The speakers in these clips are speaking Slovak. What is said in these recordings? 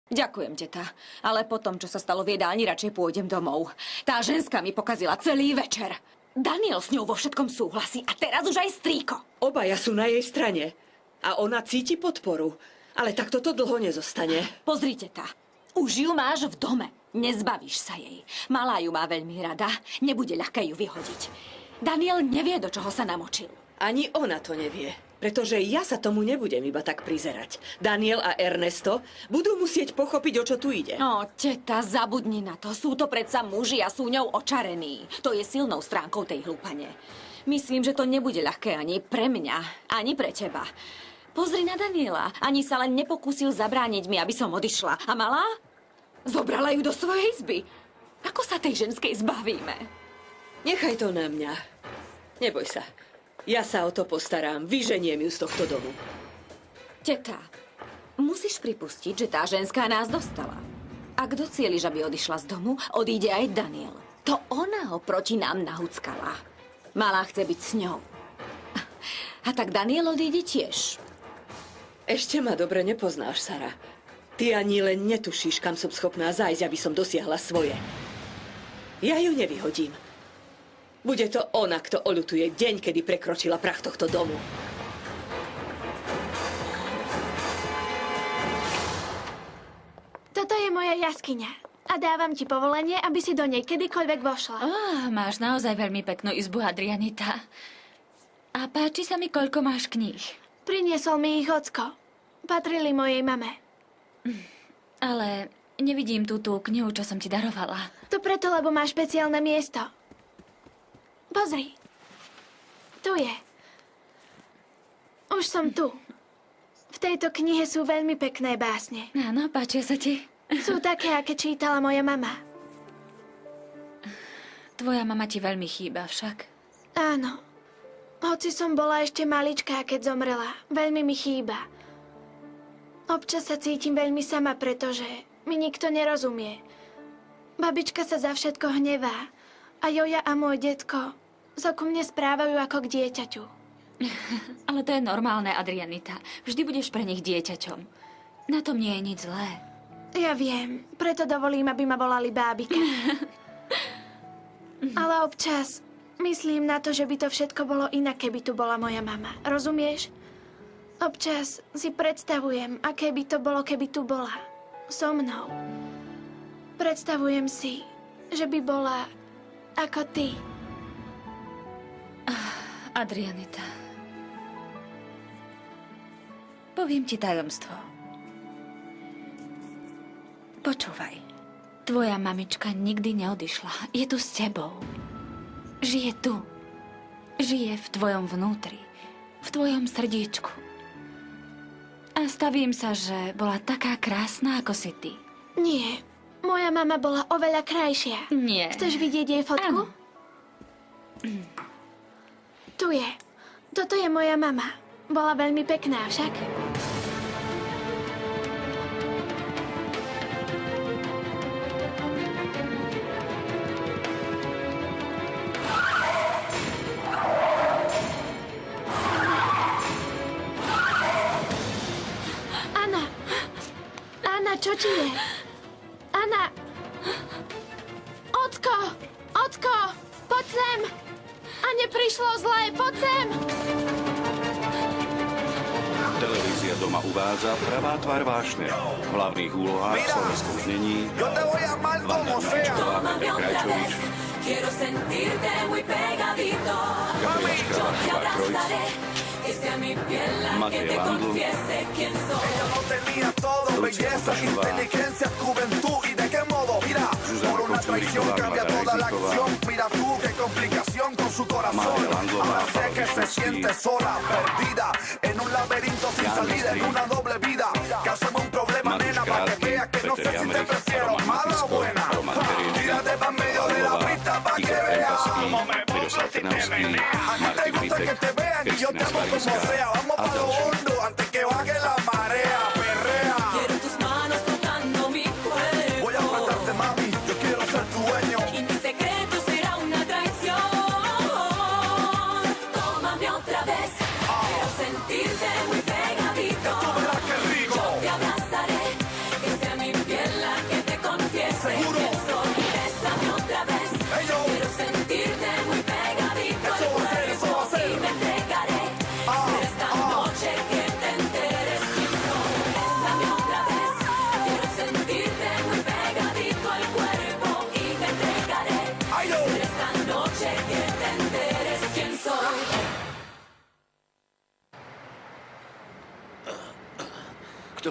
Ďakujem, teta. Ale po tom, čo sa stalo v jedálni, radšej pôjdem domov. Tá ženská mi pokazila celý večer. Daniel s ňou vo všetkom súhlasí a teraz už aj strýko. Obaja sú na jej strane. A ona cíti podporu. Ale takto to dlho nezostane. Pozrite, teta. Už ju máš v dome. Nezbavíš sa jej. Malá ju má veľmi rada. Nebude ľahké ju vyhodiť. Daniel nevie, do čoho sa namočil. Ani ona to nevie. Pretože ja sa tomu nebudem iba tak prizerať. Daniel a Ernesto budú musieť pochopiť, o čo tu ide. No, teta, zabudni na to. Sú to predsa muži a sú ňou očarení. To je silnou stránkou tej hlúpane. Myslím, že to nebude ľahké ani pre mňa, ani pre teba. Pozri na Daniela. Ani sa len nepokúsil zabrániť mi, aby som odišla. A malá? Zobrala ju do svojej izby. Ako sa tej ženskej zbavíme? Nechaj to na mňa. Neboj sa. Ja sa o to postarám. Vyženiem ju z tohto domu. Teta, musíš pripustiť, že tá ženská nás dostala. Ak docieliš, aby odišla z domu, odíde aj Daniel. To ona ho proti nám nahuckala. Malá chce byť s ňou. A tak Daniel odíde tiež. Ešte ma dobre nepoznáš, Sara. Ty ani len netušíš, kam som schopná zájsť, aby som dosiahla svoje. Ja ju nevyhodím. Bude to ona, kto oľutuje deň, kedy prekročila prach tohto domu. Toto je moja jaskyňa. A dávam ti povolenie, aby si do nej kedykoľvek vošla. Máš naozaj veľmi peknú izbu, Adrianita. A páči sa mi, koľko máš kníh. Priniesol mi ich ocko. Patrili mojej mame. Ale nevidím tú knihu, čo som ti darovala. To preto, lebo má špeciálne miesto. Pozri. Tu je. Už som tu. V tejto knihe sú veľmi pekné básne. Áno, páčia sa ti. Sú také, aké čítala moja mama. Tvoja mama ti veľmi chýba však. Áno. Hoci som bola ešte maličká, keď zomrela, veľmi mi chýba. Občas sa cítim veľmi sama, pretože mi nikto nerozumie. Babička sa za všetko hnevá a Joja a môj detko sa ku mne správajú ako k dieťaťu. Ale to je normálne, Adrianita. Vždy budeš pre nich dieťaťom. Na tom nie je nič zlé. Ja viem, preto dovolím, aby ma volali bábika. Ale občas myslím na to, že by to všetko bolo inak, keby tu bola moja mama. Rozumieš? Občas si predstavujem, aké by to bolo, keby tu bola. So mnou. Predstavujem si, že by bola ako ty. Adrianita. Poviem ti tajomstvo. Počúvaj. Tvoja mamička nikdy neodišla. Je tu s tebou. Žije tu. Žije v tvojom vnútri. V tvojom srdíčku. A stavím sa, že bola taká krásna, ako si ty. Nie. Moja mama bola oveľa krajšia. Nie. Chceš vidieť jej fotku? Áno. Tu je. Toto je moja mama. Bola veľmi pekná však. Anna. Anna, čo ti je? Anna. Ocko. Ocko. Poď sem. A neprišlo zlé, poď sem! Televízia Doma uvádza Pravá tvár vášne. V hlavných úlohách v slovenskom znení Vanda Krajčová, Peter Krajčovič, Gabriela Škrabačová Krojc, Matej Landl, Lucia Potašová, Zuzana Kocúriková, Magda Rejzíková, Mária Landlová, Pavel Šťastný, Jan Mistrík, Matúš Krátky, Peter Jamrich, Roman Matisko, Roman Terieňa, Pavlova, Igor Enpaský, Miroslav Trnavský, Martin Vitek, Kristina Svarinská a ďalší. Sentirte muy pegadito, yo te abrazaré, que sea mi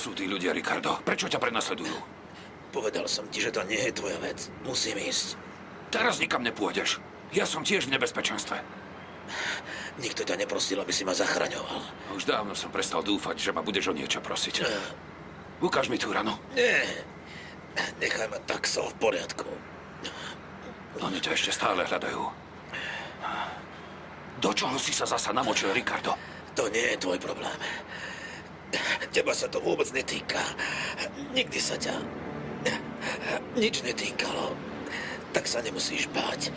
sú tí ľudia, Ricardo? Prečo ťa prenasledujú? Povedal som ti, že to nie je tvoja vec. Musím ísť. Teraz nikam nepôjdeš. Ja som tiež v nebezpečenstve. Nikto ťa neprosil, aby si ma zachraňoval. Už dávno som prestal dúfať, že ma budeš o niečo prosiť. Ukáž mi tú ranu. Nie. Nechaj ma tak, som v poriadku. Oni ťa ešte stále hľadajú. Do čoho si sa zasa namočil, Ricardo? To nie je tvoj problém. Teba sa to vôbec netýka. Nikdy sa ťa nič netýkalo. Tak sa nemusíš báť.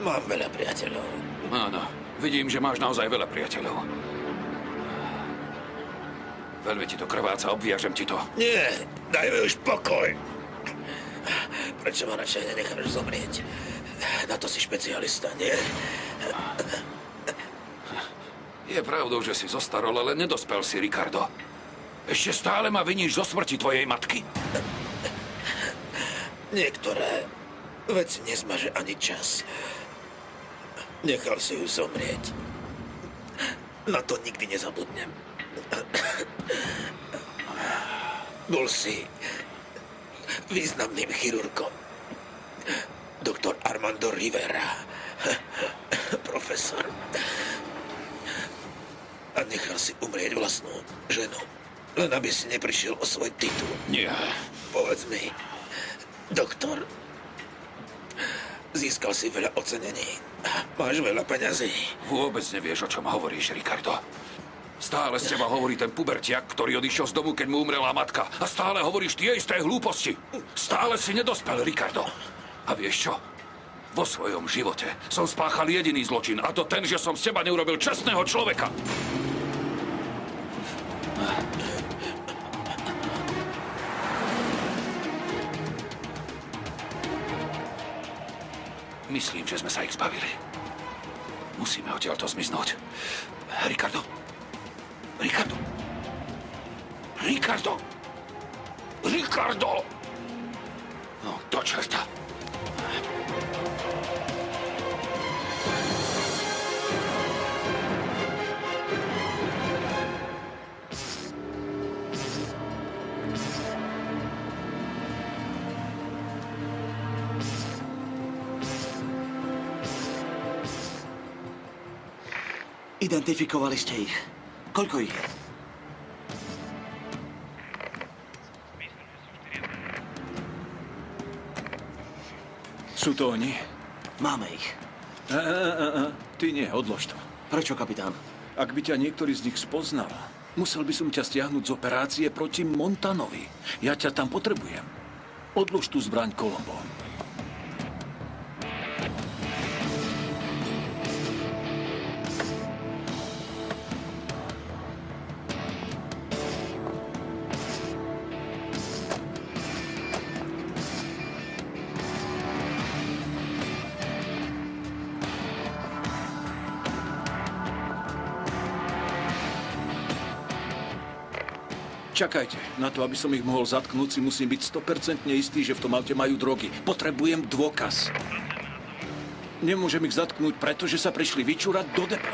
Mám veľa priateľov. Áno, vidím, že máš naozaj veľa priateľov. Veľmi ti to krváca, obviažem ti to. Nie, daj mi už pokoj. Prečo ma radšej nenecháš zomrieť? Na to si špecialista, nie? Je pravdou, že si zostarol, ale nedospel si, Ricardo. Ešte stále ma viníš zo smrti tvojej matky. Niektoré veci nezmaže ani čas. Nechal si ju zomrieť. Na to nikdy nezabudnem. Bol si významným chirurgom. Doktor Armando Rivera. Profesor. A nechal si umrieť vlastnú ženu. Len aby si neprišiel o svoj titul. Nie. Povedz mi, doktor, získal si veľa ocenení. Máš veľa peňazí. Vôbec nevieš, o čom hovoríš, Ricardo. Stále z teba hovorí ten pubertiak, ktorý odišiel z domu, keď mu umrela matka. A stále hovoríš tie isté hlúposti. Stále si nedospel, Ricardo. A vieš čo? Vo svojom živote som spáchal jediný zločin, a to ten, že som z teba neurobil čestného človeka. Myslím, že sme sa ich zbavili. Musíme odtiaľto zmiznúť. Ricardo? Ricardo? Ricardo? Ricardo! No, do čerta. Identifikovali ste ich. Koľko ich? Sú to oni? Máme ich. Ty nie, odlož to. Prečo, kapitán? Ak by ťa niektorý z nich spoznal, musel by som ťa stiahnuť z operácie proti Montanovi. Ja ťa tam potrebujem. Odlož tú zbraň, Colombo. Čakajte, na to, aby som ich mohol zatknúť, si musím byť 100% istý, že v tom aute majú drogy. Potrebujem dôkaz. Nemôžem ich zatknúť, pretože sa prišli vyčúrať do depa.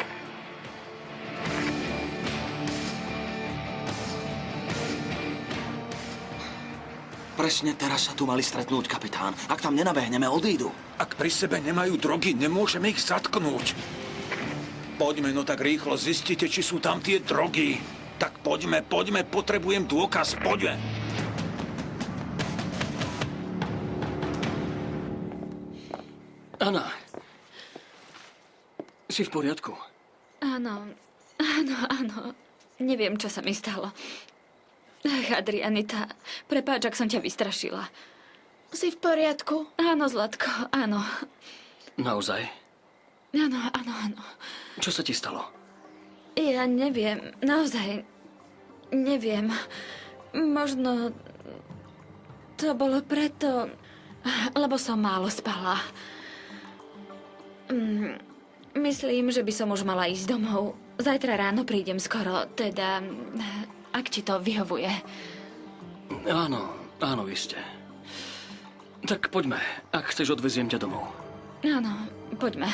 Presne teraz sa tu mali stretnúť, kapitán. Ak tam nenabehneme, odídu. Ak pri sebe nemajú drogy, nemôžeme ich zatknúť. Poďme, no tak rýchlo, zistite, či sú tam tie drogy. Tak poďme, potrebujem dôkaz, poďme. Anna, si v poriadku? Áno. Neviem, čo sa mi stalo. Ach, Adrianita, prepáč, ak som ťa vystrašila. Si v poriadku? Áno, Zlatko, áno. Naozaj? Áno. Čo sa ti stalo? Ja neviem, naozaj neviem. Možno to bolo preto, lebo som málo spala. Myslím, že by som už mala ísť domov. Zajtra ráno prídem skoro, teda, ak ti to vyhovuje. Áno, iste. Tak poďme, ak chceš, odveziem ťa domov. Áno, poďme.